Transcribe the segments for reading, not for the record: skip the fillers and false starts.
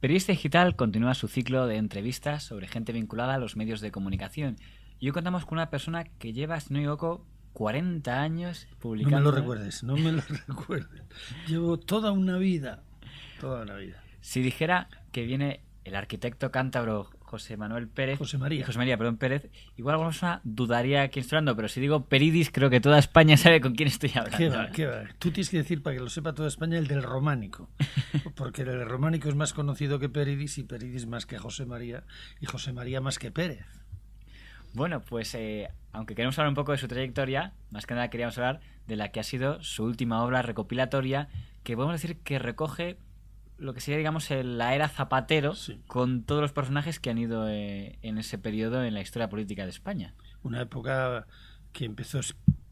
Periodista Digital continúa su ciclo de entrevistas sobre gente vinculada a los medios de comunicación. Y hoy contamos con una persona que lleva, si no me equivoco, 40 años publicando... No me lo recuerdes, no me lo recuerdes. Llevo toda una vida. Si dijera que viene el arquitecto cántabro José María Pérez, igual alguna persona dudaría quién estoy hablando, pero si digo Peridis, creo que toda España sabe con quién estoy hablando. ¿Qué va? Tú tienes que decir, para que lo sepa toda España, el del románico, porque el del románico es más conocido que Peridis, y Peridis más que José María, y José María más que Pérez. Bueno, pues aunque queremos hablar un poco de su trayectoria, más que nada queríamos hablar de la que ha sido su última obra recopilatoria, que podemos decir que recoge lo que sería, digamos, la era Zapatero, sí, con todos los personajes que han ido en ese periodo en la historia política de España. Una época que empezó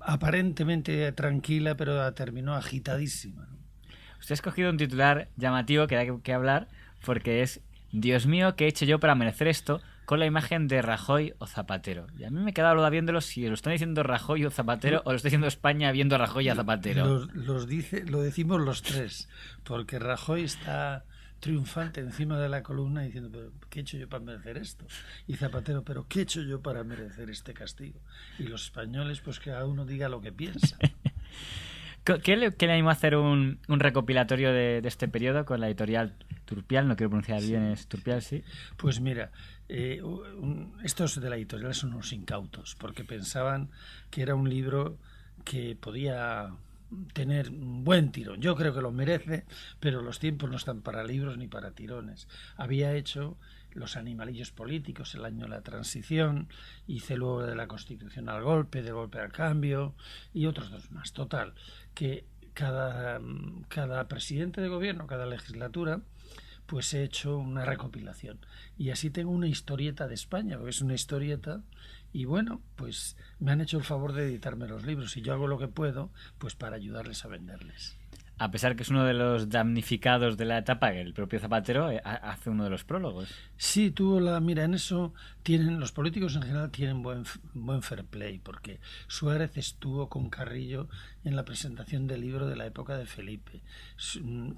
aparentemente tranquila, pero terminó agitadísima, ¿no? Usted ha escogido un titular llamativo que da que hablar, porque es «Dios mío, ¿qué he hecho yo para merecer esto?», con la imagen de Rajoy o Zapatero. Y a mí me queda duda viéndolo si lo están diciendo Rajoy o Zapatero o lo está diciendo España viendo a Rajoy y a Zapatero. Lo decimos los tres, porque Rajoy está triunfante encima de la columna diciendo, pero ¿qué he hecho yo para merecer esto? Y Zapatero, pero ¿qué he hecho yo para merecer este castigo? Y los españoles, pues cada uno diga lo que piensa. ¿Qué le animó a hacer un recopilatorio de este periodo con la editorial Turpial? No quiero pronunciar bien, es Turpial, sí. Pues mira, estos de la editorial son unos incautos, porque pensaban que era un libro que podía tener un buen tirón. Yo creo que lo merece, pero los tiempos no están para libros ni para tirones. Había hecho Los animalillos políticos, el año de la transición, hice luego de la Constitución al golpe, del golpe al cambio y otros dos más. Total, que cada presidente de gobierno, cada legislatura, pues he hecho una recopilación. Y así tengo una historieta de España, porque es una historieta, y bueno, pues me han hecho el favor de editarme los libros, y yo hago lo que puedo, pues para ayudarles a venderles. A pesar que es uno de los damnificados de la etapa, que el propio Zapatero hace uno de los prólogos. Sí, mira, en eso los políticos en general tienen buen fair play, porque Suárez estuvo con Carrillo en la presentación del libro de la época de Felipe.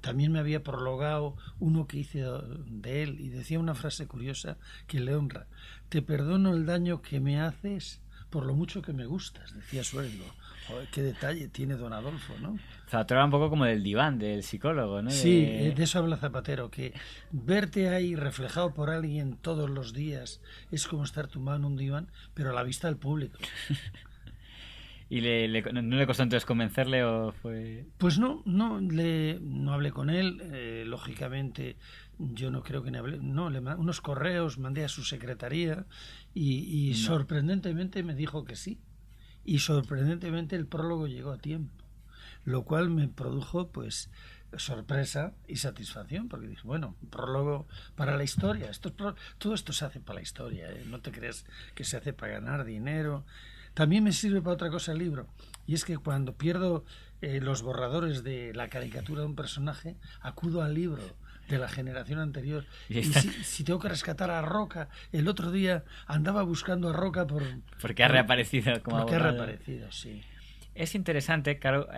También me había prologado uno que hice de él, y decía una frase curiosa que le honra: te perdono el daño que me haces por lo mucho que me gustas, decía Suárez. Joder, qué detalle tiene don Adolfo, ¿no? Zapatero era un poco como del diván, del psicólogo, ¿no? Sí, de eso habla Zapatero, que verte ahí reflejado por alguien todos los días es como estar tumbado en un diván, pero a la vista del público. ¿Y no le costó entonces convencerle o fue...? Pues no hablé con él, lógicamente yo no creo que le hablé, unos correos mandé a su secretaría y no. Sorprendentemente me dijo que sí, y sorprendentemente el prólogo llegó a tiempo, lo cual me produjo pues sorpresa y satisfacción, porque dije, bueno, prólogo para la historia, todo esto se hace para la historia, ¿eh? No te creas que se hace para ganar dinero. También me sirve para otra cosa el libro, y es que cuando pierdo los borradores de la caricatura de un personaje, acudo al libro de la generación anterior, y si tengo que rescatar a Roca, el otro día andaba buscando a Roca porque ha reaparecido como porque abogado. Ha reaparecido, sí. Es interesante, claro,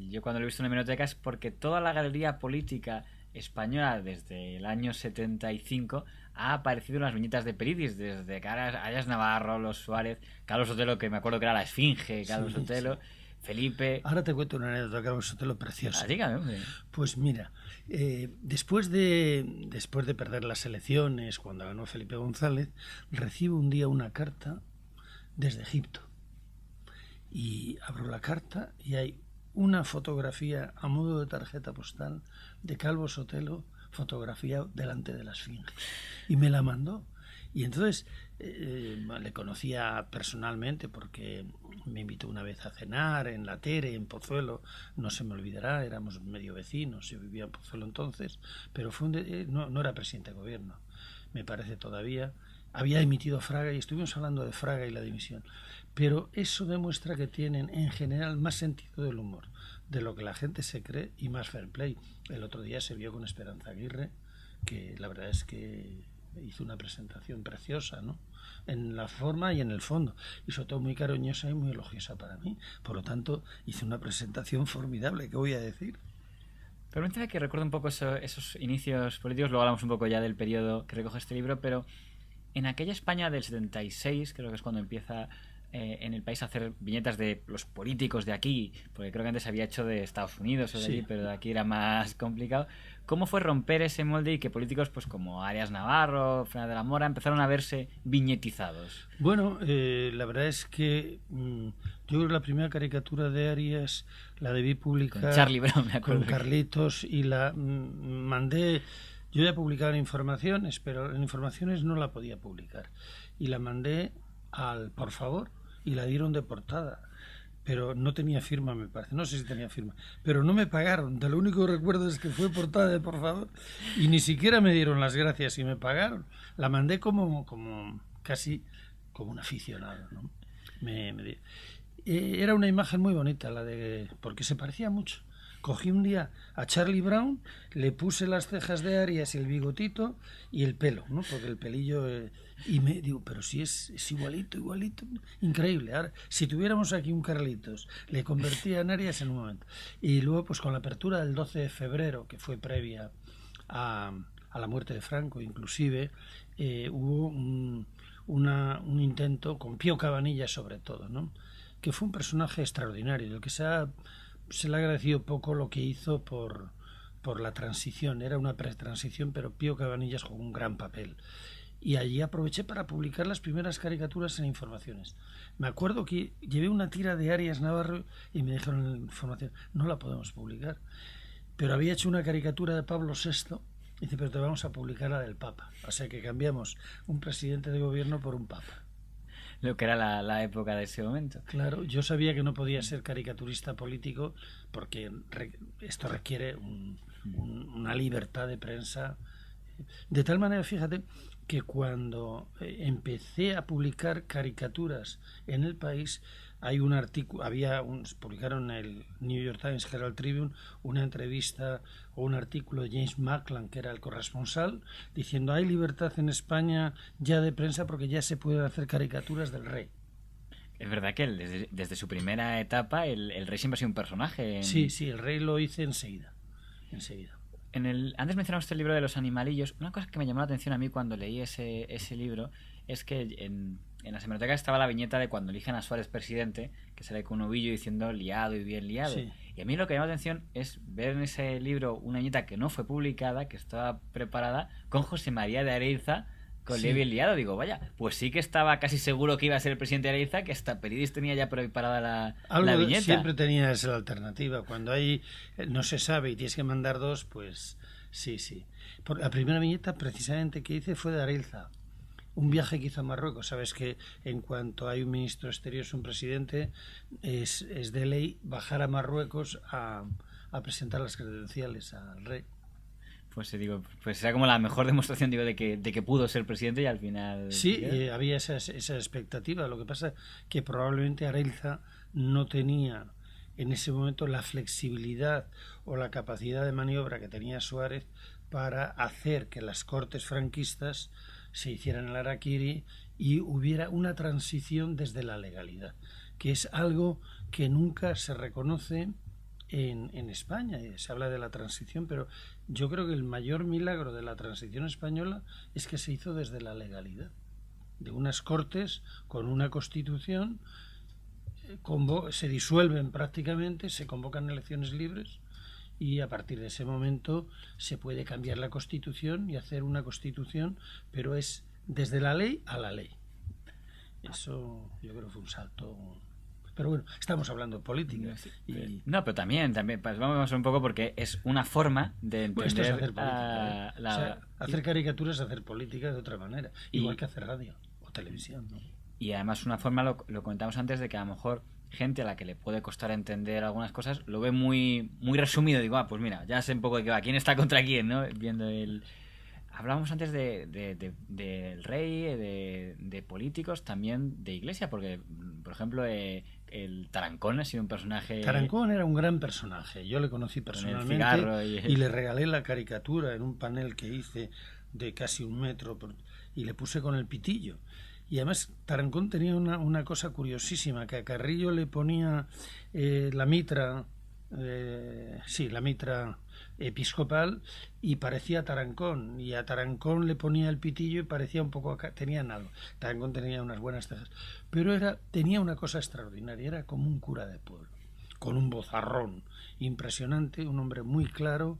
yo cuando lo he visto en la hemeroteca es porque toda la galería política española desde el año 75 ha aparecido en las viñetas de Peridis, desde Arias Navarro, Los Suárez, Carlos Sotelo, que me acuerdo que era la Esfinge, Carlos Sotelo, sí. Felipe... Ahora te cuento una anécdota de Carlos Sotelo preciosa. Dígame, hombre. Pues mira, después de perder las elecciones, cuando ganó Felipe González, recibo un día una carta desde Egipto. Y abro la carta y hay una fotografía a modo de tarjeta postal de Calvo Sotelo, fotografiado delante de la Esfinge, y me la mandó. Y entonces le conocía personalmente porque me invitó una vez a cenar en La Tere, en Pozuelo, no se me olvidará, éramos medio vecinos, yo vivía en Pozuelo entonces, pero no era presidente de gobierno, me parece todavía. Había dimitido Fraga y estuvimos hablando de Fraga y la dimisión, pero eso demuestra que tienen en general más sentido del humor de lo que la gente se cree y más fair play. El otro día se vio con Esperanza Aguirre, que la verdad es que hizo una presentación preciosa, ¿no? En la forma y en el fondo, y sobre todo muy cariñosa y muy elogiosa para mí. Por lo tanto, hizo una presentación formidable, ¿qué voy a decir? Permíteme que recuerde un poco esos inicios políticos, luego hablamos un poco ya del periodo que recoge este libro, pero en aquella España del 76, creo que es cuando empieza en el país a hacer viñetas de los políticos de aquí, porque creo que antes había hecho de Estados Unidos o de allí, pero de aquí era más complicado. ¿Cómo fue romper ese molde y que políticos pues como Arias Navarro, Fernández de la Mora empezaron a verse viñetizados? Bueno, la verdad es que yo creo que la primera caricatura de Arias la debí publicar con Charlie Brown, me acuerdo. Con Carlitos, y la mandé. Yo ya publicaba en Informaciones, pero en Informaciones no la podía publicar. Y la mandé al Por Favor y la dieron de portada. Pero no tenía firma, me parece. No sé si tenía firma. Pero no me pagaron. De lo único que recuerdo es que fue portada de Por Favor. Y ni siquiera me dieron las gracias y me pagaron. La mandé como casi como un aficionado, ¿no? Era una imagen muy bonita, porque se parecía mucho. Cogí un día a Charlie Brown, le puse las cejas de Arias y el bigotito y el pelo, ¿no? Porque el pelillo... y me digo, pero si es igualito, increíble. Ahora, si tuviéramos aquí un Carlitos, le convertía en Arias en un momento. Y luego, pues con la apertura del 12 de febrero, que fue previa a la muerte de Franco, inclusive, hubo un intento con Pío Cabanillas sobre todo, ¿no? Que fue un personaje extraordinario, del que se le ha agradecido poco lo que hizo por la transición. Era una pretransición, pero Pío Cabanillas jugó un gran papel. Y allí aproveché para publicar las primeras caricaturas en Informaciones. Me acuerdo que llevé una tira de Arias Navarro y me dijeron en Información, no la podemos publicar. Pero había hecho una caricatura de Pablo VI, y dice, pero te vamos a publicar la del Papa. O sea que cambiamos un presidente de gobierno por un Papa. Lo que era la época de ese momento. Claro, yo sabía que no podía ser caricaturista político porque esto requiere una libertad de prensa. De tal manera, fíjate, que cuando empecé a publicar caricaturas en el país, hay un artículo, publicaron en el New York Times, Herald Tribune, una entrevista o un artículo de James Mackland, que era el corresponsal, diciendo hay libertad en España ya de prensa porque ya se pueden hacer caricaturas del rey. Es verdad que desde su primera etapa el rey siempre ha sido un personaje. Sí, el rey lo hice enseguida. Antes mencionamos el libro de los animalillos. Una cosa que me llamó la atención a mí cuando leí ese libro es que en las hemerotecas estaba la viñeta de cuando eligen a Suárez presidente, que sale con un ovillo diciendo liado y bien liado. Sí. Y a mí lo que me llamó la atención es ver en ese libro una viñeta que no fue publicada, que estaba preparada con José María de Areilza, con Liado y bien liado. Digo, vaya, pues sí que estaba casi seguro que iba a ser el presidente de Areilza, que hasta Peridis tenía ya preparada la viñeta. Siempre tenías la alternativa. Cuando no se sabe y tienes que mandar dos, pues sí. La primera viñeta precisamente que hice fue de Areilza. Un viaje que hizo a Marruecos. Sabes que en cuanto hay un ministro exterior, un presidente, es de ley bajar a Marruecos a presentar las credenciales al rey. Pues era como la mejor demostración de que pudo ser presidente y al final... Sí, había esa expectativa. Lo que pasa es que probablemente Areilza no tenía en ese momento la flexibilidad o la capacidad de maniobra que tenía Suárez para hacer que las cortes franquistas se hicieran el harakiri y hubiera una transición desde la legalidad, que es algo que nunca se reconoce en España. Se habla de la transición, pero yo creo que el mayor milagro de la transición española es que se hizo desde la legalidad, de unas cortes con una constitución, se disuelven prácticamente, se convocan elecciones libres y a partir de ese momento se puede cambiar la Constitución y hacer una Constitución, pero es desde la ley a la ley. Eso yo creo que fue un salto. Pero bueno, estamos hablando de política. No, pero también pues vamos un poco porque es una forma de entender... Esto es hacer política. Hacer caricaturas es hacer política de otra manera, igual que hacer radio o televisión, ¿no? Y además una forma, lo comentamos antes, de que a lo mejor gente a la que le puede costar entender algunas cosas lo ve muy, muy resumido. Digo, pues mira, ya sé un poco de qué va, quién está contra quién, ¿no? Viendo Hablábamos antes del rey, de políticos, también de iglesia, porque, por ejemplo, el Tarancón ha sido un personaje... Tarancón era un gran personaje. Yo le conocí personalmente y le regalé la caricatura en un panel que hice de casi 1 metro y le puse con el pitillo. Y además Tarancón tenía una cosa curiosísima, que a Carrillo le ponía la mitra sí, la mitra episcopal, y parecía Tarancón, y a Tarancón le ponía el pitillo y parecía un poco tenían algo. Tarancón tenía unas buenas cejas, pero tenía una cosa extraordinaria, era como un cura de pueblo, con un vozarrón impresionante, un hombre muy claro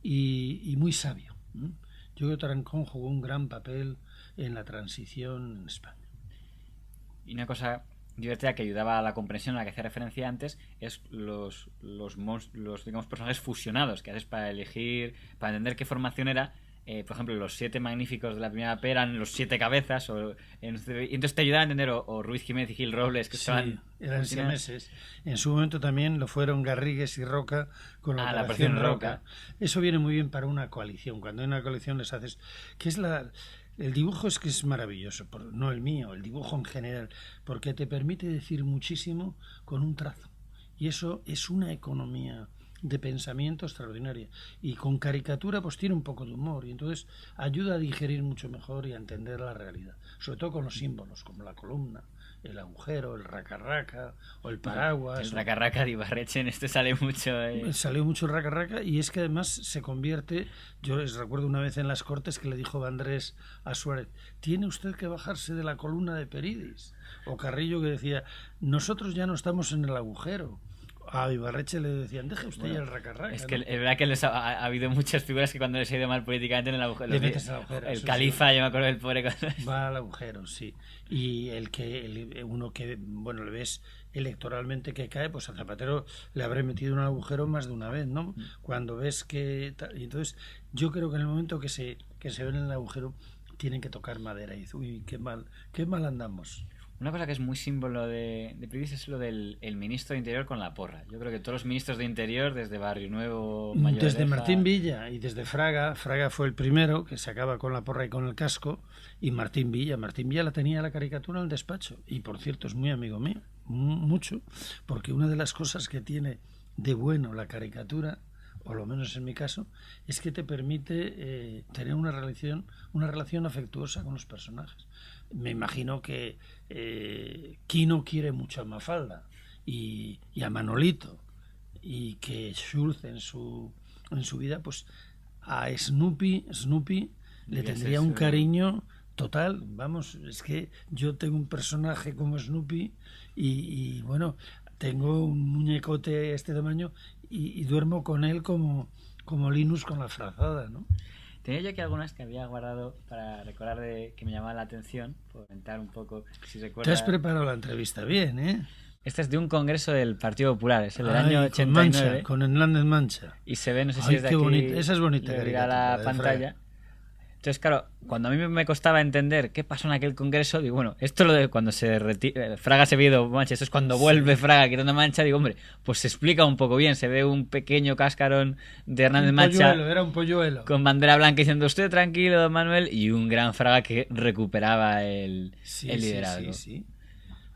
y muy sabio. Yo creo que Tarancón jugó un gran papel en la transición en España. Y una cosa divertida que ayudaba a la comprensión a la que hacía referencia antes es los digamos, personajes fusionados que haces para elegir, para entender qué formación era. Por ejemplo, los 7 magníficos de la primera P eran los 7 cabezas, y entonces te ayudaba a entender, o Ruiz Jiménez y Gil Robles, que estaban... eran siameses. En su momento también lo fueron Garrigues y Roca con la operación Roca. Eso viene muy bien para una coalición. Cuando hay una coalición les haces... que es el dibujo es que es maravilloso, no el mío, el dibujo en general, porque te permite decir muchísimo con un trazo. Y eso es una economía de pensamiento extraordinaria. Y con caricatura pues tiene un poco de humor y entonces ayuda a digerir mucho mejor y a entender la realidad. Sobre todo con los símbolos, como la columna, el agujero, el raca-raca o el paraguas. El raca-raca de Ibarretxe en este sale mucho. Salió mucho el raca-raca y es que además se convierte... Yo les recuerdo una vez en las Cortes que le dijo Vandrés a Suárez: tiene usted que bajarse de la columna de Peridis. O Carrillo que decía: nosotros ya no estamos en el agujero. A Ibarretxe le decían: deje usted ya el raca-raca. Es que es verdad que ha habido muchas figuras que cuando les ha ido mal políticamente en el agujero. Le metes al agujero. El califa, yo me acuerdo del pobre. Va al agujero, sí. Y uno que, bueno, le ves electoralmente que cae, pues a Zapatero le habré metido en un agujero más de una vez, ¿no? Cuando ves que... Y entonces yo creo que en el momento que se ven en el agujero tienen que tocar madera y dicen: uy, qué mal andamos. Una cosa que es muy símbolo de Peridis es lo del ministro de Interior con la porra. Yo creo que todos los ministros de Interior, desde Barrio Nuevo, desde Martín Villa y desde Fraga fue el primero que se acaba con la porra y con el casco, y Martín Villa la tenía la caricatura en el despacho, y por cierto es muy amigo mío, mucho, porque una de las cosas que tiene de bueno la caricatura, o lo menos en mi caso, es que te permite tener una relación afectuosa con los personajes. Me imagino que Quino quiere mucho a Mafalda y a Manolito, y que Schultz en su vida, pues a Snoopy le tendría un cariño total. Vamos, es que yo tengo un personaje como Snoopy y bueno, tengo un muñecote de este tamaño y duermo con él como Linus con la frazada, ¿no? Tenía yo aquí algunas que había guardado para recordar que me llamaban la atención, por comentar un poco, si recuerdas. Te has preparado la entrevista bien, ¿eh? Este es de un congreso del Partido Popular, es el del año 89. Con Hernández Mancha. Y se ve, no sé si es de aquí. Bonita. Esa es bonita. A la pantalla. Entonces, claro, cuando a mí me costaba entender qué pasó en aquel congreso, digo, bueno, esto lo de cuando se Fraga se ve Mancha, esto es cuando vuelve Fraga quitando Mancha, digo, hombre, pues se explica un poco bien, se ve un pequeño cascarón de Hernández Mancha. Era un polluelo. Con bandera blanca diciendo: usted tranquilo, don Manuel, y un gran Fraga que recuperaba el liderazgo. Sí.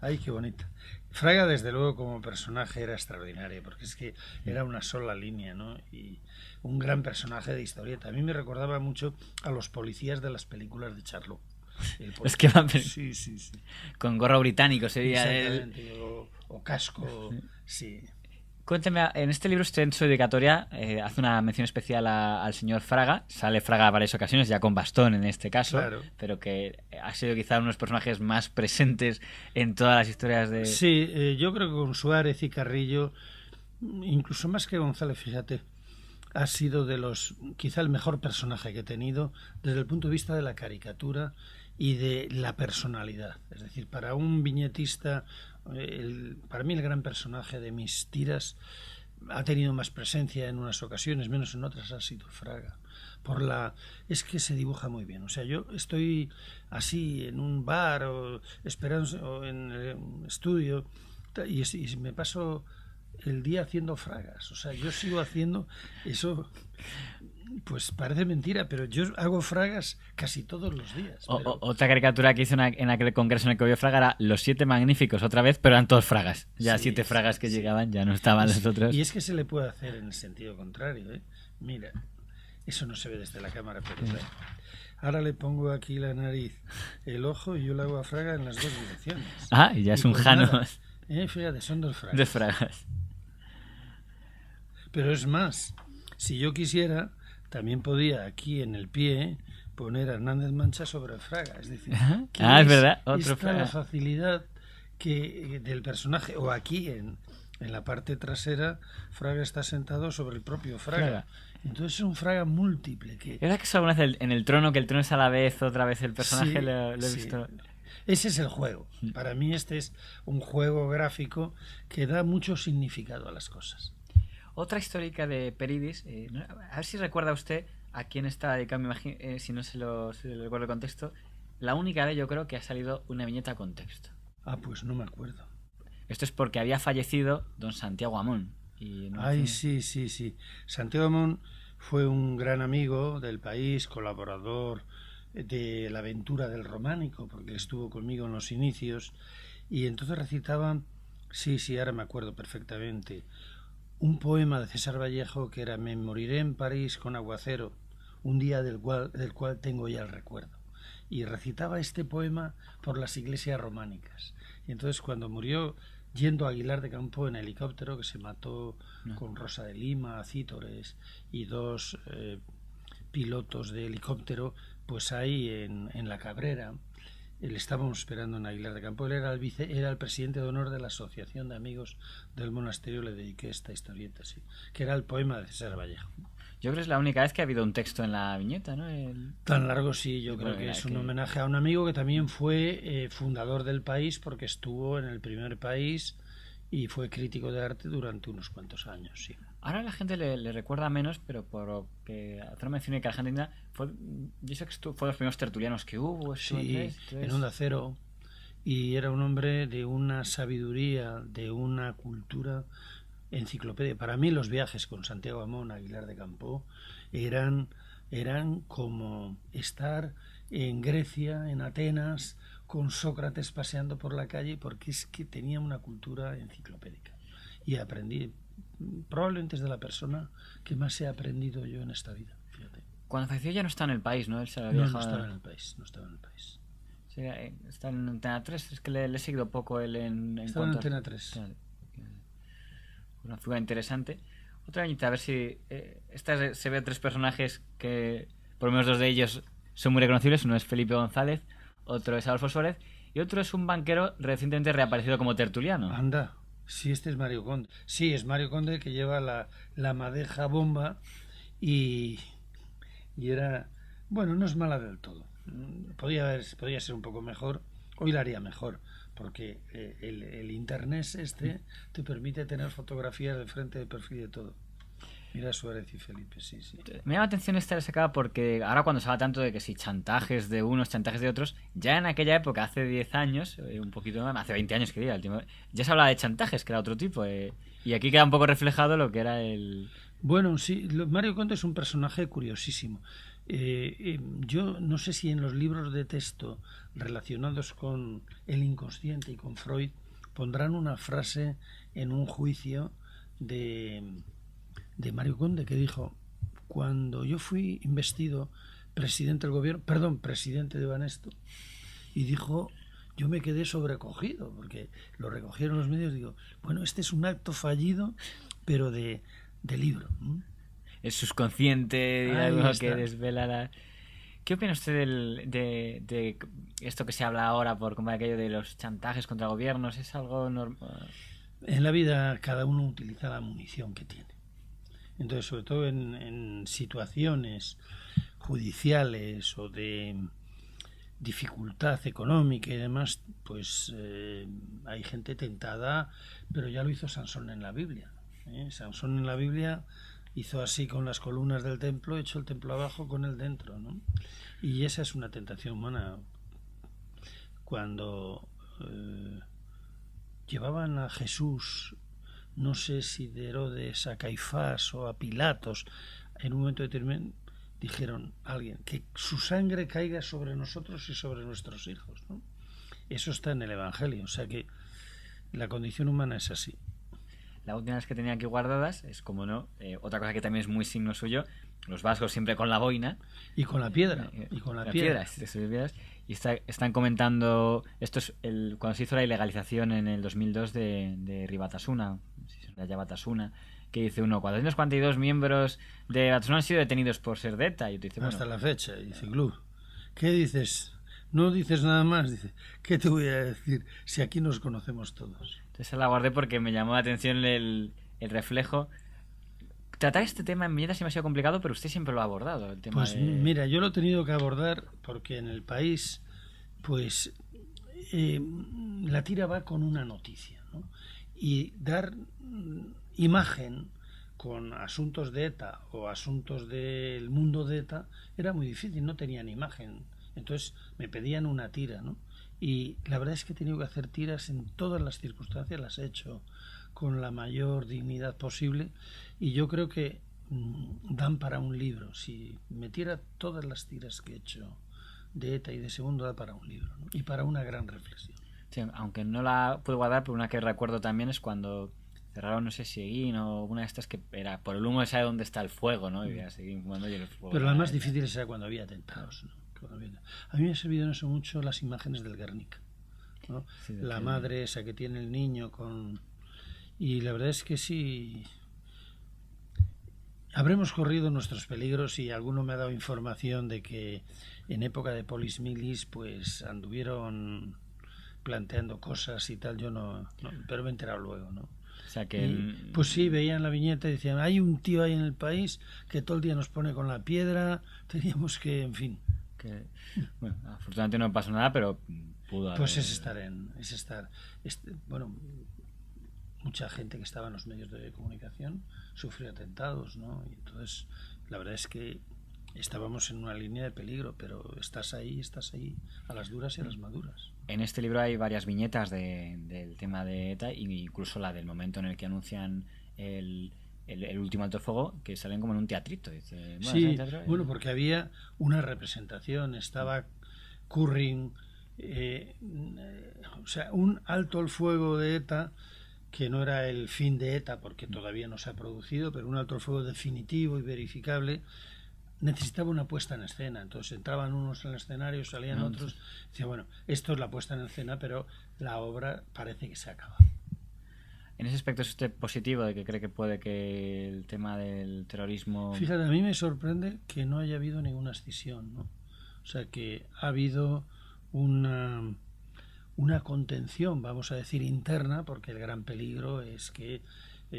Ay, qué bonita. Fraga, desde luego, como personaje era extraordinario, porque es que era una sola línea, ¿no? Y un gran personaje de historieta. A mí me recordaba mucho a los policías de las películas de Charlot. Los que van sí. con gorro británico sería él. O casco, sí. Cuénteme, en este libro usted en su dedicatoria hace una mención especial al señor Fraga. Sale Fraga varias ocasiones, ya con bastón en este caso, claro, pero que ha sido quizá uno de los personajes más presentes en todas las historias de... Sí, yo creo que con Suárez y Carrillo, incluso más que González, fíjate, ha sido quizá el mejor personaje que he tenido desde el punto de vista de la caricatura y de la personalidad. Es decir, para un viñetista, para mí el gran personaje de mis tiras ha tenido más presencia en unas ocasiones, menos en otras, ha sido Fraga. Es que se dibuja muy bien. O sea, yo estoy así en un bar o en el estudio y me paso el día haciendo fragas. O sea, yo sigo haciendo eso. Pues parece mentira, pero yo hago fragas casi todos los días. Otra caricatura que hizo en aquel congreso en el que vio Fraga era Los 7 Magníficos, otra vez, pero eran todos fragas. Ya 7 fragas que llegaban, ya no estaban los otros. Y es que se le puede hacer en el sentido contrario, ¿eh? Mira, eso no se ve desde la cámara, pero ahora le pongo aquí la nariz, el ojo, y yo le hago a Fraga en las dos direcciones. Ah, y ya es un Jano. Fíjate, son dos fragas. Dos fragas. Pero es más, si yo quisiera, también podía aquí en el pie poner a Hernández Mancha sobre Fraga. Es decir, que es verdad, otro está Fraga. la facilidad del personaje, o aquí en la parte trasera, Fraga está sentado sobre el propio Fraga. Entonces es un Fraga múltiple. ¿Es verdad que eso alguna vez en el trono, que el trono es a la vez otra vez el personaje? Sí, lo he visto. Ese es el juego. Para mí este es un juego gráfico que da mucho significado a las cosas. Otra histórica de Peridis, a ver si recuerda usted a quién está dedicado, me imagino, si no se lo recuerdo el contexto, la única vez yo creo que ha salido una viñeta con texto. Pues no me acuerdo. Esto es porque había fallecido don Santiago Amón. Sí. Santiago Amón fue un gran amigo del país, colaborador de la aventura del románico, porque estuvo conmigo en los inicios, y entonces recitaban, sí, ahora me acuerdo perfectamente, un poema de César Vallejo que era: me moriré en París con aguacero, un día del cual tengo ya el recuerdo. Y recitaba este poema por las iglesias románicas. Y entonces cuando murió, yendo a Aguilar de Campo en helicóptero, que se mató con Rosa de Lima, Cítores y 2 pilotos de helicóptero, pues ahí en La Cabrera, le estábamos esperando en Aguilar de Campo. Él era el presidente de honor de la Asociación de Amigos del Monasterio. Le dediqué esta historieta, sí, que era el poema de César Vallejo. Yo creo que es la única vez que ha habido un texto en la viñeta, ¿no? Tan largo, sí. Yo creo que es un homenaje a un amigo que también fue fundador del país, porque estuvo en el primer país y fue crítico de arte durante unos cuantos años, sí. Ahora la gente le recuerda menos, pero por lo que hace mención que la Argentina yo sé que fue de los primeros tertulianos que hubo. Sí, en Onda Cero. Y era un hombre de una sabiduría, de una cultura enciclopedia. Para mí los viajes con Santiago Amón a Aguilar de Campo eran como estar en Grecia, en Atenas, con Sócrates paseando por la calle, porque es que tenía una cultura enciclopédica. Y aprendí, probablemente es de la persona que más he aprendido yo en esta vida. Fíjate. Cuando falleció ya no está en el país, ¿no? Él se no estaba en el país. Sí, está en Antena 3, es que le he seguido poco él Estaba en Antena 3. Una figura interesante. Otra viñeta, a ver si esta se ve 3 personajes que por lo menos 2 de ellos son muy reconocibles. Uno es Felipe González, otro es Adolfo Suárez y otro es un banquero recientemente reaparecido como tertuliano. Anda, sí, este es Mario Conde. Sí, es Mario Conde, que lleva la madeja bomba y era... Bueno, no es mala del todo. Podía ser un poco mejor. Hoy la haría mejor, porque el internet te permite tener fotografías de frente, de perfil, de todo. Mira Suárez y Felipe, sí. Me llama la atención esta sacada porque ahora cuando se habla tanto de que si chantajes de unos, chantajes de otros, ya en aquella época, hace 10 años, un poquito más, hace 20 años que diga, ya se hablaba de chantajes, que era otro tipo. Y aquí queda un poco reflejado lo que era el... Bueno, sí, Mario Conde es un personaje curiosísimo. Yo no sé si en los libros de texto relacionados con el inconsciente y con Freud pondrán una frase en un juicio de Mario Conde que dijo: cuando yo fui investido presidente del gobierno, presidente de Banesto, y dijo, yo me quedé sobrecogido porque lo recogieron los medios. Digo, bueno, este es un acto fallido, pero de libro. El subconsciente, digamos, que desvela la... ¿Qué opina usted de esto que se habla ahora por como aquello de los chantajes contra gobiernos? ¿Es algo normal? En la vida cada uno utiliza la munición que tiene. Entonces, sobre todo en situaciones judiciales o de dificultad económica y demás, pues hay gente tentada, pero ya lo hizo Sansón en la Biblia. Sansón en la Biblia hizo así con las columnas del templo, echó el templo abajo con él dentro, ¿no? Y esa es una tentación humana. Cuando llevaban a Jesús, no sé si de Herodes a Caifás o a Pilatos, en un momento determinado dijeron a alguien que su sangre caiga sobre nosotros y sobre nuestros hijos, ¿no? Eso está en el Evangelio, o sea que la condición humana es así. La última vez que tenía aquí guardadas es, como no, otra cosa que también es muy signo suyo, los vascos siempre con la boina. Y con la piedra. Y están comentando, esto es cuando se hizo la ilegalización en el 2002 de Ribatasuna. de Batasuna, que dice uno, 442 miembros de Batasuna han sido detenidos por ser de ETA. Y tú dices, hasta la fecha, y dice, Club, ¿qué dices? No dices nada más, dice, ¿qué te voy a decir si aquí nos conocemos todos? Entonces la guardé porque me llamó la atención el reflejo. Tratar este tema en viñetas sí me ha sido complicado, pero usted siempre lo ha abordado, el tema pues de... mira, yo lo he tenido que abordar porque en el país, pues la tira va con una noticia, ¿no? Y dar imagen con asuntos de ETA o asuntos del mundo de ETA era muy difícil, no tenían imagen. Entonces me pedían una tira, ¿no? Y la verdad es que he tenido que hacer tiras en todas las circunstancias, las he hecho con la mayor dignidad posible y yo creo que dan para un libro. Si metiera todas las tiras que he hecho de ETA y de ese mundo, da para un libro, ¿no? Y para una gran reflexión. Sí, aunque no la puedo guardar, pero una que recuerdo también es cuando cerraron, no sé si Seguín o una de estas que era por el humo sabe dónde está el fuego, ¿no? Y Seguín fumando y el fuego. Pero la más difícil era cuando había atentados, ¿no? A mí me ha servido en eso mucho las imágenes del Guernica, ¿no? Sí, la madre esa que tiene el niño con... Y la verdad es que sí, habremos corrido nuestros peligros y alguno me ha dado información de que en época de Polis Milis pues anduvieron planteando cosas y tal, yo no pero me he enterado luego, ¿no? O sea que... Y, pues sí, veían la viñeta y decían, hay un tío ahí en el país que todo el día nos pone con la piedra, teníamos que, en fin... Bueno, afortunadamente no pasó nada, pero pudo haber... Pues bueno, mucha gente que estaba en los medios de comunicación sufrió atentados, ¿no? Y entonces la verdad es que estábamos en una línea de peligro, pero estás ahí a las duras y a las maduras. En este libro hay varias viñetas del tema de ETA, incluso la del momento en el que anuncian el último alto fuego, que salen como en un teatrito. Dice, bueno, sí, bueno, porque había una representación, estaba Currin, o sea, un alto el fuego de ETA, que no era el fin de ETA, porque todavía no se ha producido, pero un alto el fuego definitivo y verificable, necesitaba una puesta en escena. Entonces entraban unos en el escenario, salían otros. Decía, bueno, esto es la puesta en escena, pero la obra parece que se acaba. En ese aspecto, ¿es usted positivo de que cree que puede que el tema del terrorismo... Fíjate, a mí me sorprende que no haya habido ninguna escisión, ¿no? O sea, que ha habido una contención, vamos a decir, interna, porque el gran peligro es que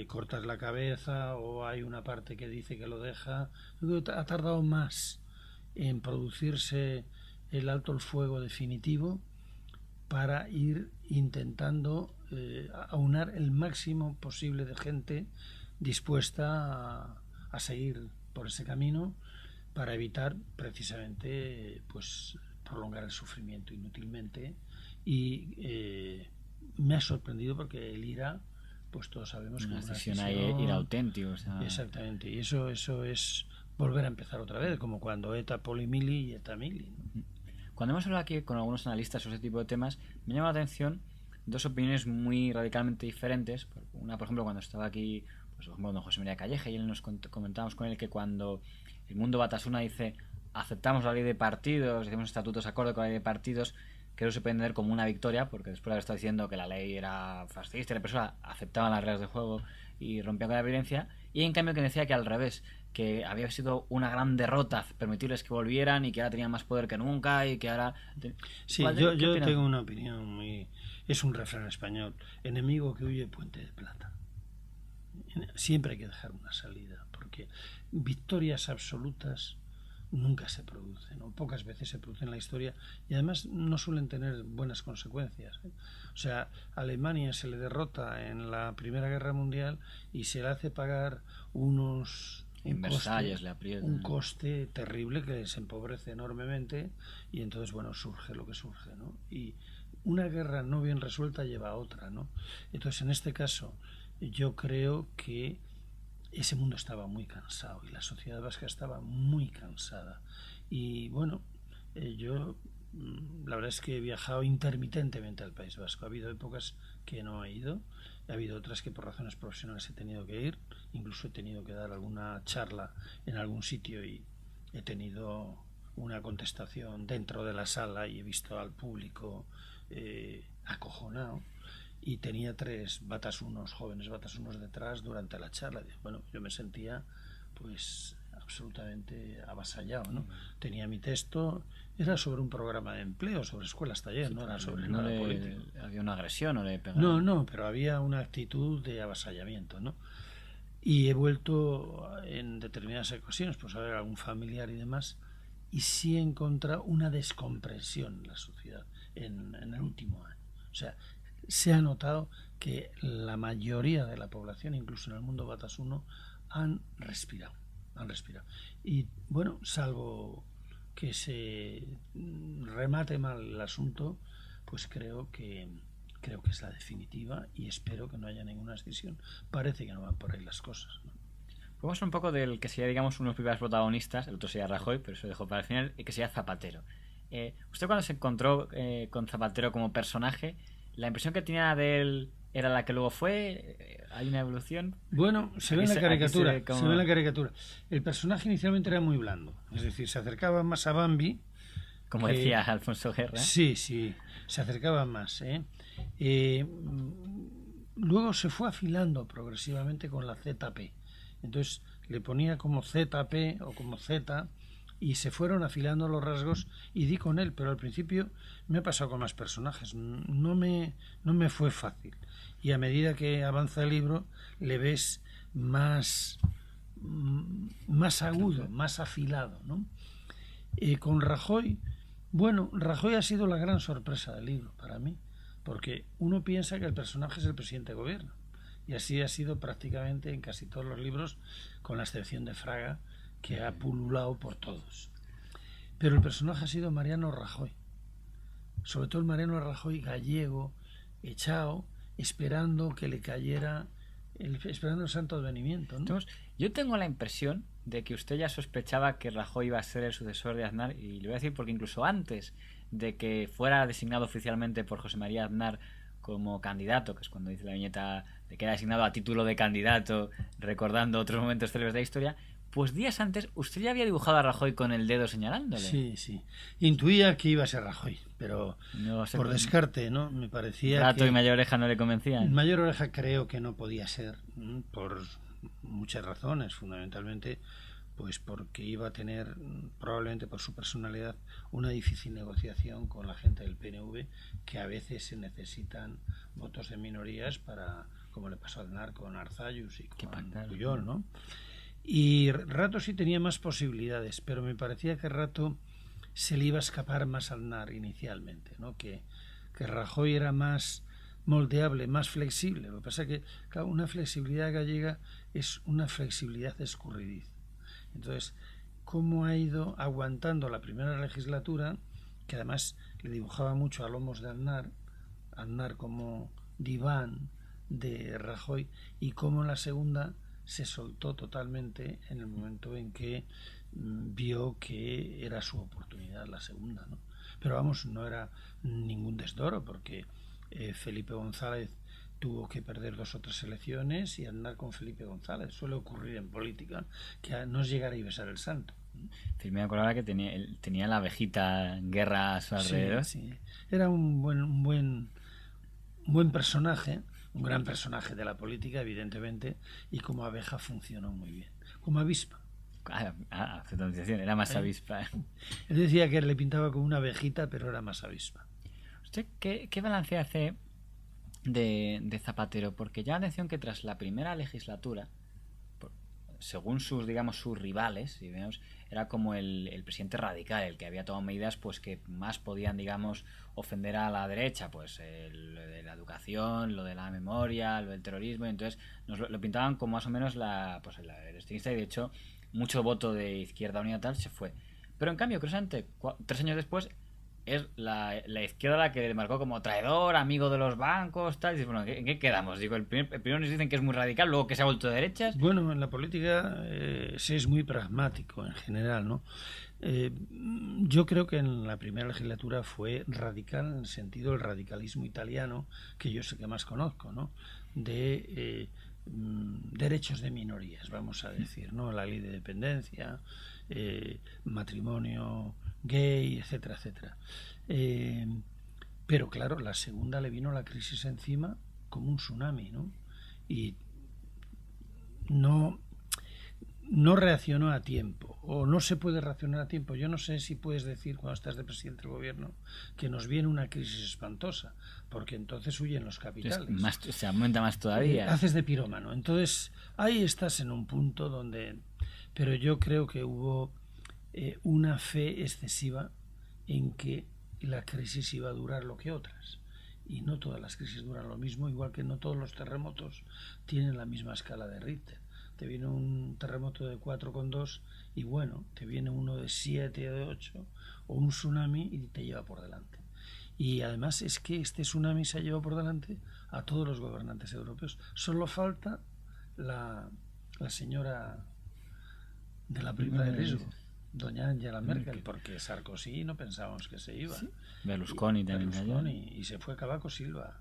cortas la cabeza o hay una parte que dice que lo deja. Ha tardado más en producirse el alto el fuego definitivo para ir intentando aunar el máximo posible de gente dispuesta a seguir por ese camino para evitar precisamente pues prolongar el sufrimiento inútilmente. Y me ha sorprendido porque el IRA, pues todos sabemos que una decisión IRA auténtico, o sea... Exactamente, y eso es volver a empezar otra vez, como cuando ETA Polimili y ETA Mili, ¿no? Cuando hemos hablado aquí con algunos analistas sobre este tipo de temas, me llama la atención dos opiniones muy radicalmente diferentes. Una, por ejemplo, cuando estaba aquí, pues, por ejemplo, don José María Calleja, y él nos comentábamos con él que cuando el mundo Batasuna dice aceptamos la ley de partidos, hacemos estatutos acorde con la ley de partidos, que eso se puede entender como una victoria, porque después de haber estado diciendo que la ley era fascista y la persona aceptaba las reglas de juego y rompía con la violencia, y en cambio que decía que al revés, que había sido una gran derrota permitirles que volvieran y que ahora tenían más poder que nunca y que ahora... Sí, yo tengo una opinión muy... Es un refrán español: enemigo que huye, puente de plata. Siempre hay que dejar una salida, porque victorias absolutas nunca se producen, o pocas veces se producen en la historia, y además no suelen tener buenas consecuencias, ¿eh? O sea, a Alemania se le derrota en la Primera Guerra Mundial y se le hace pagar un coste terrible que se empobrece enormemente, y entonces, bueno, surge lo que surge, ¿no? Y una guerra no bien resuelta lleva a otra, ¿no? Entonces, en este caso, yo creo que ese mundo estaba muy cansado y la sociedad vasca estaba muy cansada. Y bueno, yo la verdad es que he viajado intermitentemente al País Vasco. Ha habido épocas que no he ido, ha habido otras que por razones profesionales he tenido que ir, incluso he tenido que dar alguna charla en algún sitio y he tenido una contestación dentro de la sala y he visto al público acojonado. y tenía 3 batasunos, jóvenes batasunos detrás durante la charla. Bueno, yo me sentía pues absolutamente avasallado, ¿no? Tenía mi texto, era sobre un programa de empleo, sobre escuelas taller, Sí, no era sobre no nada político. ¿Había una agresión o le pegaron? No, pero había una actitud de avasallamiento, ¿no? Y he vuelto en determinadas ocasiones, pues a ver algún familiar y demás, y sí he encontrado una descompresión en la sociedad en el último año. O sea, se ha notado que la mayoría de la población, incluso en el mundo batasuno, han respirado. Y bueno, salvo que se remate mal el asunto, pues creo que es la definitiva y espero que no haya ninguna escisión. Parece que no van por ahí las cosas, ¿no? Vamos un poco del que sería, digamos, uno de los primeros protagonistas, el otro sería Rajoy, pero eso dejó para el final, y que sería Zapatero. Usted cuando se encontró con Zapatero como personaje, ¿la impresión que tenía de él era la que luego fue? ¿Hay una evolución? Bueno, se ve en la caricatura. El personaje inicialmente era muy blando, es decir, se acercaba más a Bambi. Como decía Alfonso Guerra. Sí, se acercaba más. Luego se fue afilando progresivamente con la ZP. Entonces le ponía como ZP o como Z y se fueron afilando los rasgos y di con él, pero al principio me ha pasado con más personajes. No me fue fácil. Y a medida que avanza el libro le ves más agudo, más afilado, ¿no? Con Rajoy, bueno, Rajoy ha sido la gran sorpresa del libro para mí, porque uno piensa que el personaje es el presidente de gobierno, y así ha sido prácticamente en casi todos los libros, con la excepción de Fraga, que ha pululado por todos. Pero el personaje ha sido Mariano Rajoy, sobre todo el Mariano Rajoy gallego, echado, esperando que le cayera, esperando el santo advenimiento, ¿no? Entonces, yo tengo la impresión de que usted ya sospechaba que Rajoy iba a ser el sucesor de Aznar, y le voy a decir porque incluso antes de que fuera designado oficialmente por José María Aznar como candidato, que es cuando dice la viñeta de que era designado a título de candidato, recordando otros momentos célebres de la historia, pues días antes usted ya había dibujado a Rajoy con el dedo señalándole. Sí. Intuía que iba a ser Rajoy, pero no sé, por descarte, ¿no? Me parecía Rato y Mayor Oreja no le convencían. Mayor Oreja creo que no podía ser, por muchas razones, fundamentalmente pues porque iba a tener, probablemente por su personalidad, una difícil negociación con la gente del PNV, que a veces se necesitan votos de minorías para, como le pasó a Aznar con Arzallus y con Pujol, ¿no? Y Rato sí tenía más posibilidades, pero me parecía que Rato se le iba a escapar más a Aznar inicialmente, ¿no? Que Rajoy era más moldeable, más flexible. Lo que pasa es que, claro, una flexibilidad gallega es una flexibilidad escurridiza. Entonces, ¿cómo ha ido aguantando la primera legislatura, que además le dibujaba mucho a lomos de Aznar como diván de Rajoy, y cómo en la segunda se soltó totalmente en el momento en que vio que era su oportunidad la segunda, ¿no? Pero vamos, no era ningún desdoro, porque Felipe González tuvo que perder 2 o 3 elecciones y andar con Felipe González. Suele ocurrir en política que no es llegar y besar el santo. Me acuerdo ahora que tenía la abejita Guerra a su alrededor. Sí. Era un buen personaje, un gran personaje de la política, evidentemente, y como abeja funcionó muy bien. Como avispa. Era más avispa. Él decía que le pintaba como una abejita, pero era más avispa. ¿Usted qué balance hace de Zapatero? Porque llama la atención que tras la primera legislatura, según sus rivales, si vemos, era como el presidente radical, el que había tomado medidas pues que más podían, digamos, ofender a la derecha, pues lo de la educación, lo de la memoria, lo del terrorismo, y entonces nos lo pintaban como más o menos el extremista, y de hecho mucho voto de Izquierda Unida tal se fue. Pero en cambio, curiosamente, 3 años después es la izquierda la que le marcó como traidor, amigo de los bancos, tal. Y dice, bueno, ¿en qué quedamos? Digo, el primero nos dicen que es muy radical, luego que se ha vuelto de derechas. Bueno, en la política se es muy pragmático en general, ¿no? Yo creo que en la primera legislatura fue radical en el sentido del radicalismo italiano, que yo sé que más conozco, ¿no? De derechos de minorías, vamos a decir, ¿no? La ley de dependencia, matrimonio gay, etcétera, etcétera. Pero claro, la segunda le vino la crisis encima como un tsunami, ¿no? Y no reaccionó a tiempo, o no se puede reaccionar a tiempo. Yo no sé si puedes decir, cuando estás de presidente del gobierno, que nos viene una crisis espantosa, porque entonces huyen los capitales. Se aumenta más todavía. Haces de pirómano. Entonces, ahí estás en un punto donde... Pero yo creo que hubo una fe excesiva en que la crisis iba a durar lo que otras. Y no todas las crisis duran lo mismo, igual que no todos los terremotos tienen la misma escala de Richter. Te viene un terremoto de 4,2 y bueno, te viene uno de 7 o de 8 o un tsunami y te lleva por delante. Y además es que este tsunami se ha llevado por delante a todos los gobernantes europeos. Solo falta la señora de la prima de riesgo, doña Angela Merkel, porque Sarkozy no pensábamos que se iba. Sí. Berlusconi también. Y se fue Cavaco Silva,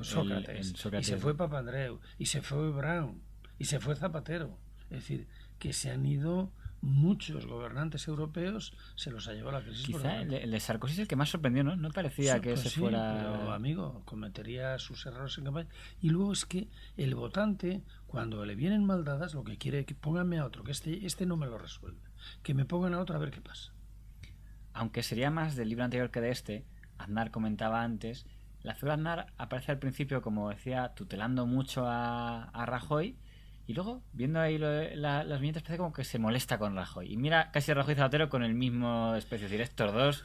Sócrates, y se fue Papandreou, y se fue Brown, y se fue Zapatero. Es decir, que se han ido muchos gobernantes europeos, se los ha llevado la crisis. Quizá el de Sarkozy es el que más sorprendió, ¿no? No parecía que se fuera... Pero, amigo, cometería sus errores en campaña. Y luego es que el votante, cuando le vienen mal dadas, lo que quiere es que pónganme a otro, que este no me lo resuelve. Que me pongan a otro a ver qué pasa. Aunque sería más del libro anterior que de este, Aznar comentaba antes, la figura de Aznar aparece al principio, como decía, tutelando mucho a Rajoy, y luego, viendo ahí las viñetas, parece como que se molesta con Rajoy. Y mira casi a Rajoy y Zapatero con el mismo especie, es decir, estos dos...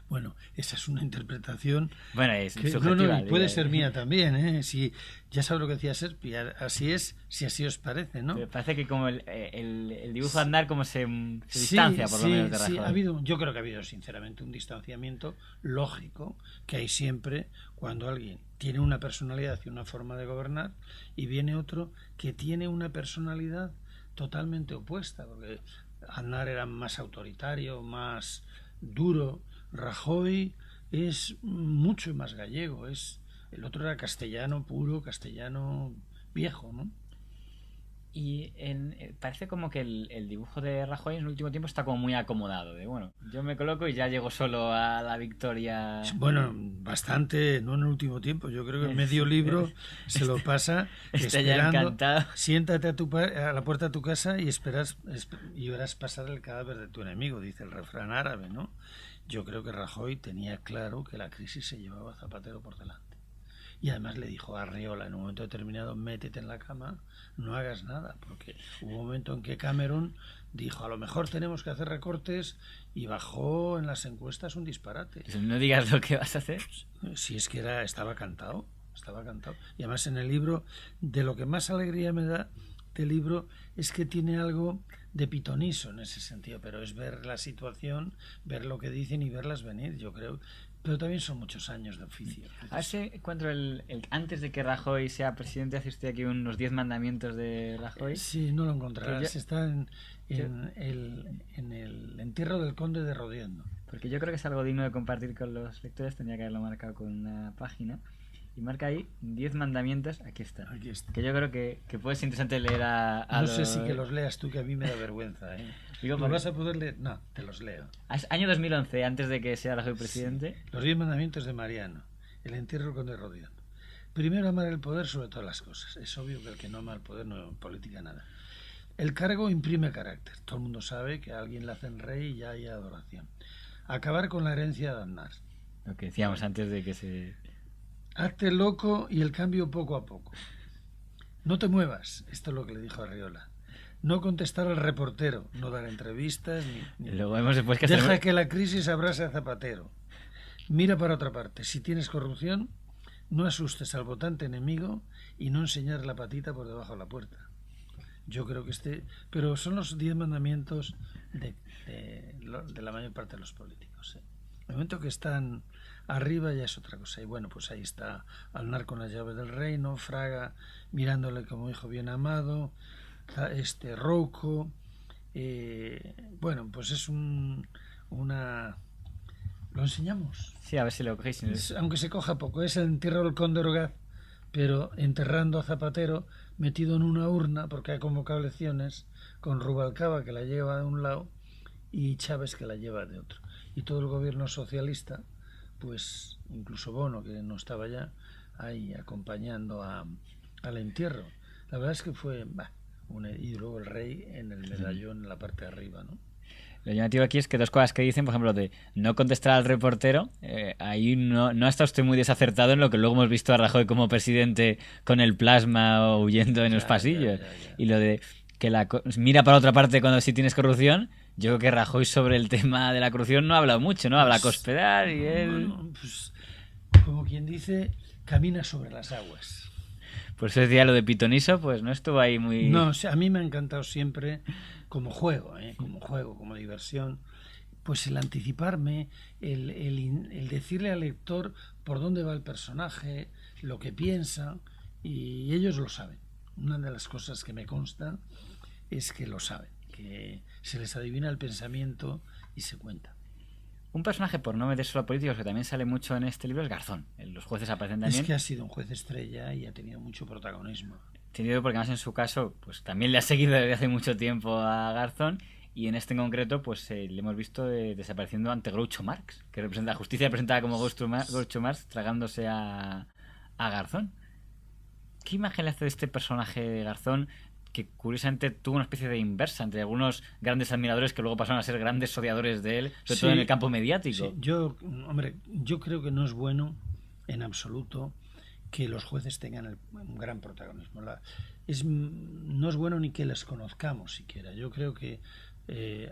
Bueno, esa es una interpretación... Bueno, es que, subjetiva. No, puede ser mía también, ¿eh? Si, ya sabes lo que decía Serpi, así es, si así os parece, ¿no? Pero parece que como el dibujo de Aznar como se distancia, por lo menos, de Rajoy. Sí, yo creo que ha habido, sinceramente, un distanciamiento lógico que hay siempre cuando alguien tiene una personalidad y una forma de gobernar y viene otro que tiene una personalidad totalmente opuesta, porque Aznar era más autoritario, más duro. Rajoy es mucho más gallego, el otro era castellano puro, castellano viejo, ¿no? Y parece como que el dibujo de Rajoy en el último tiempo está como muy acomodado, de bueno, yo me coloco y ya llego solo a la victoria. Bueno, bastante, no en el último tiempo, yo creo que en medio libro se lo pasa está esperando. Ya encantado. Siéntate a la puerta de tu casa y y verás pasar el cadáver de tu enemigo, dice el refrán árabe, ¿no? Yo creo que Rajoy tenía claro que la crisis se llevaba a Zapatero por delante. Y además le dijo a Arriola en un momento determinado, métete en la cama, no hagas nada, porque hubo un momento en que Cameron dijo, a lo mejor tenemos que hacer recortes, y bajó en las encuestas un disparate. No digas lo que vas a hacer. Si es que estaba cantado. Y además en el libro, de lo que más alegría me da del libro es que tiene algo de pitoniso en ese sentido, pero es ver la situación, ver lo que dicen y verlas venir, yo creo. Pero también son muchos años de oficio. A ver si encuentro antes de que Rajoy sea presidente, hace usted aquí unos 10 mandamientos de Rajoy. Sí, no lo encontrarás. Está en el entierro del conde de Rodiendo. Porque yo creo que es algo digno de compartir con los lectores, tenía que haberlo marcado con una página. Y marca ahí 10 mandamientos, aquí está. Que yo creo que puede ser interesante leer no sé si que los leas tú, que a mí me da vergüenza, ¿eh? Digo, ¿No vas a poder leer? No, te los leo. Año 2011, antes de que sea Rajoy presidente. Sí. Los 10 mandamientos de Mariano. El entierro del conde de Rodiendo. Primero, amar el poder sobre todas las cosas. Es obvio que el que no ama el poder no política nada. El cargo imprime carácter. Todo el mundo sabe que a alguien le hacen rey y ya hay adoración. Acabar con la herencia de Aznar. Lo que decíamos antes de que se... Hazte loco y el cambio poco a poco. No te muevas. Esto es lo que le dijo a Arriola. No contestar al reportero, no dar entrevistas ni... Luego vemos después que deja que la crisis abrase a Zapatero. Mira para otra parte. Si tienes corrupción, no asustes al votante enemigo y no enseñar la patita por debajo de la puerta. Yo creo que pero son los 10 mandamientos de la mayor parte de los políticos. En el momento que están arriba ya es otra cosa. Y bueno, pues ahí está Aznar con las llaves del reino, Fraga mirándole como hijo bien amado, Rouco. Bueno, pues es una... ¿Lo enseñamos? Sí, a ver si lo cogéis. Aunque se coja poco, es el entierro del conde Orgaz, pero enterrando a Zapatero metido en una urna, porque ha convocado elecciones, con Rubalcaba, que la lleva de un lado, y Chávez, que la lleva de otro. Y todo el gobierno socialista, pues incluso Bono, que no estaba ya, ahí acompañando al entierro. La verdad es que fue... y luego el rey en el medallón en la parte de arriba, ¿no? Lo llamativo aquí es que dos cosas que dicen, por ejemplo, de no contestar al reportero, ahí no está usted muy desacertado en lo que luego hemos visto a Rajoy como presidente con el plasma huyendo en los pasillos. Ya. Y lo de que mira para otra parte cuando sí tienes corrupción. Yo creo que Rajoy sobre el tema de la corrupción no ha hablado mucho, ¿no? Habla Cospedal y él... Bueno, pues, como quien dice, camina sobre las aguas. Por eso decía lo de Pitoniso, pues no estuvo ahí muy... No, o sea, a mí me ha encantado siempre como juego, como diversión, pues el anticiparme, el decirle al lector por dónde va el personaje, lo que piensa, y ellos lo saben. Una de las cosas que me consta es que lo saben, que se les adivina el pensamiento y se cuenta. Un personaje, por no meter solo políticos, que también sale mucho en este libro es Garzón. Los jueces aparecen también. Es que ha sido un juez estrella y ha tenido mucho protagonismo. Tenido porque además en su caso, pues también le ha seguido desde hace mucho tiempo a Garzón, y en este en concreto, pues le hemos visto desapareciendo ante Groucho Marx, que representa la justicia presentada como Groucho Marx tragándose a Garzón. ¿Qué imagen le hace de este personaje de Garzón, que curiosamente tuvo una especie de inversa entre algunos grandes admiradores que luego pasaron a ser grandes odiadores de él, sobre todo en el campo mediático? Sí. Yo creo que no es bueno en absoluto que los jueces tengan un gran protagonismo. No es bueno ni que les conozcamos siquiera. Yo creo que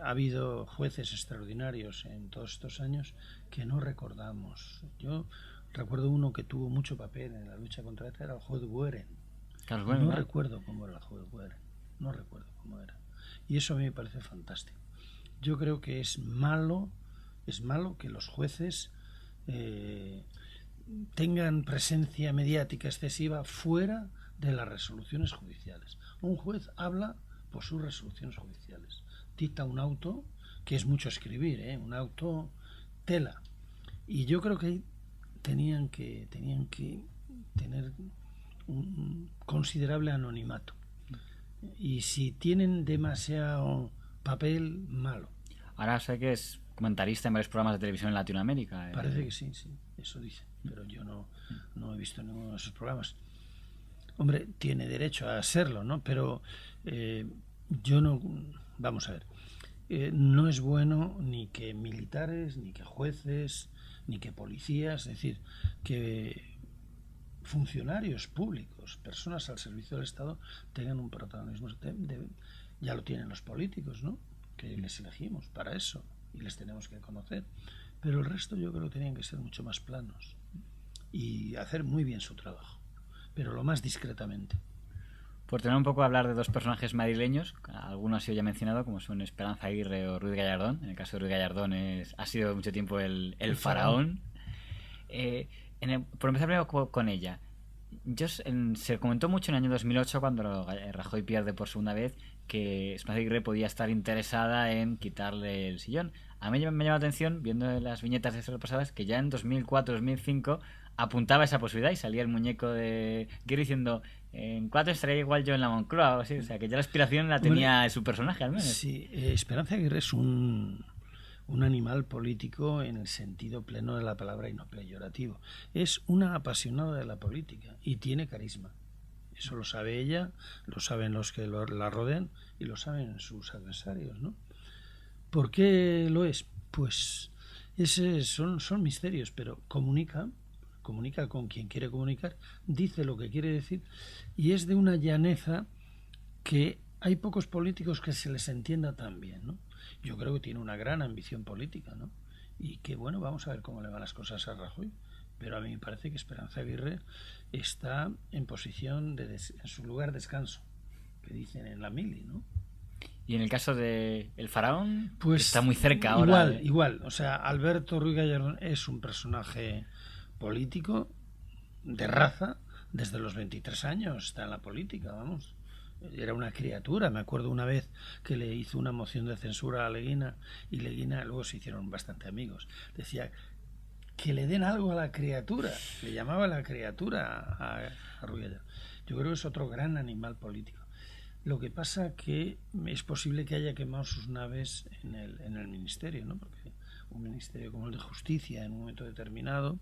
ha habido jueces extraordinarios en todos estos años que no recordamos. Yo recuerdo uno que tuvo mucho papel en la lucha contra ETA, era el juez Gueren. No recuerdo cómo era el juez Gueren. No recuerdo cómo era. Y eso a mí me parece fantástico. Yo creo que es malo que los jueces tengan presencia mediática excesiva fuera de las resoluciones judiciales. Un juez habla por sus resoluciones judiciales. Dicta un auto, que es mucho escribir, un auto tela. Y yo creo que tenían que tener un considerable anonimato. Y si tienen demasiado papel, malo. Ahora sé que es comentarista en varios programas de televisión en Latinoamérica. Parece que sí, eso dice. Pero yo no he visto ninguno de esos programas. Hombre, tiene derecho a serlo, ¿no? Pero yo no... Vamos a ver. No es bueno ni que militares, ni que jueces, ni que policías, es decir, que funcionarios públicos, personas al servicio del Estado, tengan un protagonismo. Ya lo tienen los políticos, ¿no? Que les elegimos para eso y les tenemos que conocer. Pero el resto yo creo que tenían que ser mucho más planos y hacer muy bien su trabajo, pero lo más discretamente. Por tener un poco a hablar de dos personajes madrileños, algunos ha sido ya mencionado, como son Esperanza Aguirre o Ruiz Gallardón. En el caso de Ruiz Gallardón ha sido mucho tiempo el faraón. Por empezar primero con ella. Se comentó mucho en el año 2008, cuando Rajoy pierde por segunda vez, que Esperanza Aguirre podía estar interesada en quitarle el sillón. A mí me llama la atención, viendo las viñetas de estas pasadas, que ya en 2004-2005 apuntaba esa posibilidad y salía el muñeco de Aguirre diciendo: en 4 estaría igual yo en la Moncloa, o así. O sea, que ya la aspiración la tenía su personaje, al menos. Sí, Esperanza Aguirre es un animal político en el sentido pleno de la palabra y no peyorativo. Es una apasionada de la política y tiene carisma. Eso lo sabe ella, lo saben los que la rodean y lo saben sus adversarios, ¿no? ¿Por qué lo es? Pues son misterios, pero comunica con quien quiere comunicar, dice lo que quiere decir y es de una llaneza que hay pocos políticos que se les entienda tan bien, ¿no? Yo creo que tiene una gran ambición política, ¿no? Y que bueno, vamos a ver cómo le van las cosas a Rajoy. Pero a mí me parece que Esperanza Aguirre está en posición en su lugar de descanso, que dicen en la mili, ¿no? Y en el caso de el faraón, pues está muy cerca ahora. Igual. O sea, Alberto Ruiz Gallardón es un personaje político de raza. Desde los 23 años está en la política, vamos. Era una criatura. Me acuerdo una vez que le hizo una moción de censura a Leguina y Leguina luego se hicieron bastante amigos. Decía que le den algo a la criatura. Le llamaba la criatura a Ruiz Gallardón. Yo creo que es otro gran animal político. Lo que pasa que es posible que haya quemado sus naves en el ministerio, ¿no? Porque un ministerio como el de Justicia en un momento determinado,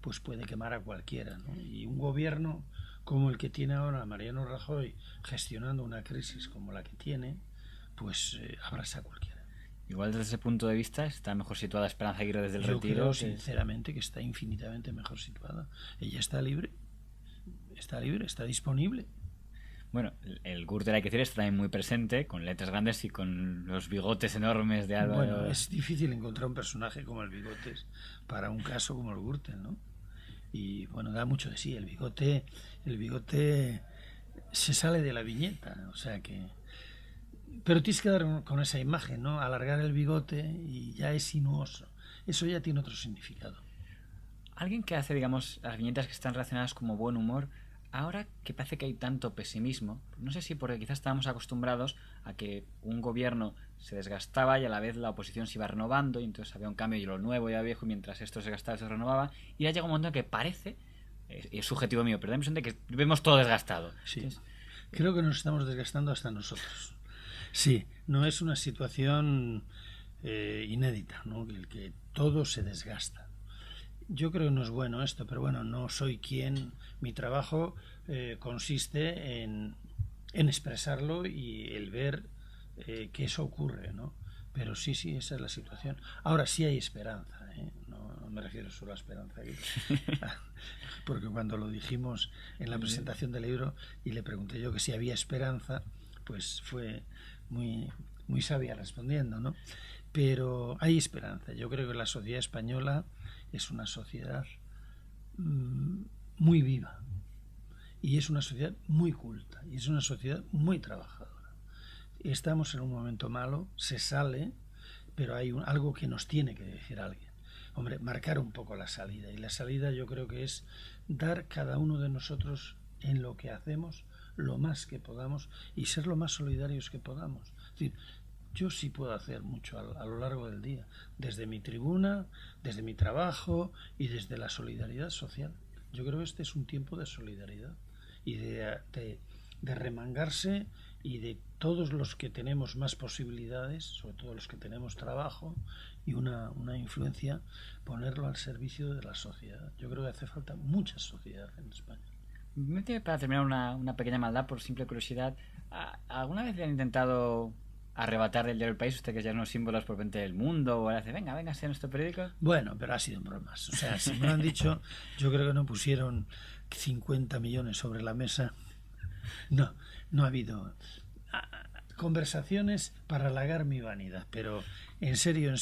pues puede quemar a cualquiera, ¿no? Y un gobierno como el que tiene ahora Mariano Rajoy, gestionando una crisis como la que tiene, pues abrasa a cualquiera. Igual desde ese punto de vista está mejor situada Esperanza Aguirre desde el Yo retiro. Creo sinceramente que está infinitamente mejor situada. Ella está libre, está disponible. Bueno, el Gürtel, hay que decir, está también muy presente, con letras grandes y con los bigotes enormes de Álvaro. Bueno, es difícil encontrar un personaje como el Bigotes para un caso como el Gürtel, ¿no? Y bueno, da mucho de sí. El bigote se sale de la viñeta, o sea que... Pero tienes que dar con esa imagen, ¿no? Alargar el bigote y ya es sinuoso. Eso ya tiene otro significado. Alguien que hace, digamos, las viñetas que están relacionadas como buen humor, ahora que parece que hay tanto pesimismo, no sé si porque quizás estábamos acostumbrados a que un gobierno se desgastaba y a la vez la oposición se iba renovando y entonces había un cambio y lo nuevo y lo viejo, y mientras esto se gastaba se renovaba, y ya llega un momento en que parece, es subjetivo mío, pero da la impresión de que vemos todo desgastado. Sí. Entonces, creo que nos estamos desgastando hasta nosotros. Sí, no es una situación inédita, ¿no? El que todo se desgasta. Yo creo que no es bueno esto, pero bueno, no soy quien. Mi trabajo consiste en expresarlo y el ver que eso ocurre, ¿no? Pero sí, esa es la situación. Ahora sí hay esperanza, ¿eh? No me refiero solo a esperanza, porque cuando lo dijimos en la presentación del libro y le pregunté yo que si había esperanza, pues fue muy, muy sabia respondiendo, ¿no? Pero hay esperanza. Yo creo que la sociedad española es una sociedad muy viva y es una sociedad muy culta y es una sociedad muy trabajadora. Estamos en un momento malo, se sale, pero hay algo que nos tiene que decir alguien. Hombre, marcar un poco la salida, y la salida yo creo que es dar cada uno de nosotros en lo que hacemos lo más que podamos y ser lo más solidarios que podamos. Es decir, yo sí puedo hacer mucho a lo largo del día, desde mi tribuna, desde mi trabajo y desde la solidaridad social. Yo creo que este es un tiempo de solidaridad y de remangarse, y de todos los que tenemos más posibilidades, sobre todo los que tenemos trabajo y una influencia, ponerlo al servicio de la sociedad. Yo creo que hace falta mucha sociedad en España. Para terminar, una pequeña maldad, por simple curiosidad. ¿Alguna vez le han intentado arrebatar del diario El País, usted que ya no símbolos por venta del mundo, o le hace, venga, sea nuestro periódico? Bueno, pero ha sido en bromas. O sea, si me lo han dicho, yo creo que no pusieron 50 millones sobre la mesa. No ha habido conversaciones para halagar mi vanidad, pero en serio,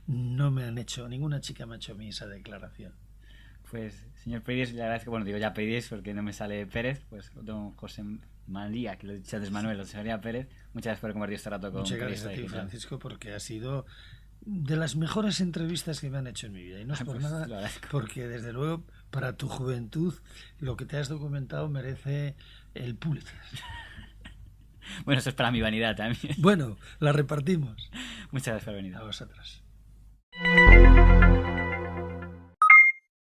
no me han hecho, ninguna chica me ha hecho a mí esa declaración. Pues, señor Peridis, le agradezco, bueno, digo ya Peridis porque no me sale Pérez, pues don José María, que lo he dicho antes Manuel, don José María Pérez, muchas gracias por compartir este rato con Muchas gracias a ti, Francisco, porque ha sido de las mejores entrevistas que me han hecho en mi vida, y no es por nada, porque desde luego para tu juventud lo que te has documentado merece el Pulitzer. Bueno, eso es para mi vanidad también. Bueno, la repartimos. Muchas gracias por venir. A vosotros.